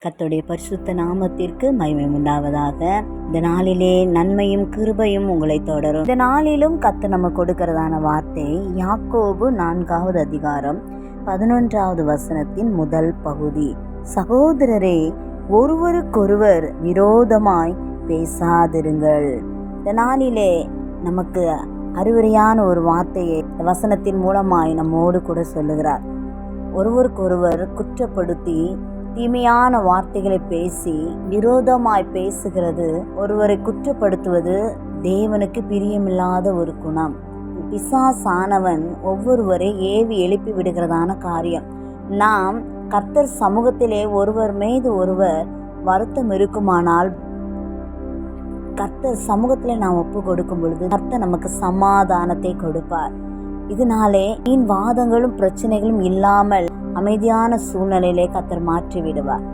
கர்த்தருடைய பரிசுத்த நாமத்திற்கு மகிமை உண்டாவதாக. இந்த நாளிலே நன்மையும் கிருபையும் உங்களை தொடரும். இந்த நாளிலும் கர்த்தர் நம்ம கொடுக்கிறதான வார்த்தை யாக்கோபு 4வது அதிகாரம் 11வது வசனத்தின் முதல் பகுதி. சகோதரரே, ஒருவருக்கொருவர் விரோதமாய் பேசாதிருங்கள். இந்த நாளிலே நமக்கு அறிவுரையான ஒரு வார்த்தையை வசனத்தின் மூலமாய் நம்மோடு கூட சொல்லுகிறார். ஒருவருக்கொருவர் குற்றப்படுத்தி தீமையான வார்த்தைகளை பேசி விரோதமாய் பேசுகிறது, ஒருவரை குற்றப்படுத்துவது தேவனுக்கு பிரியமில்லாத ஒரு குணம். பிசாசானவன் ஒவ்வொருவரை ஏவி எழுப்பி விடுகிறதான காரியம். நாம் கர்த்தர் சமூகத்திலே ஒருவர் மீது ஒருவர் வருத்தம் இருக்குமானால் கர்த்தர் சமூகத்திலே நாம் ஒப்பு கொடுக்கும் பொழுது கர்த்தர் நமக்கு சமாதானத்தை கொடுப்பார். இதனாலே வாதங்களும் பிரச்சனைகளும் இல்லாமல் அமைதியான சூழ்நிலையிலே கர்த்தர் மாற்றி விடுவார்.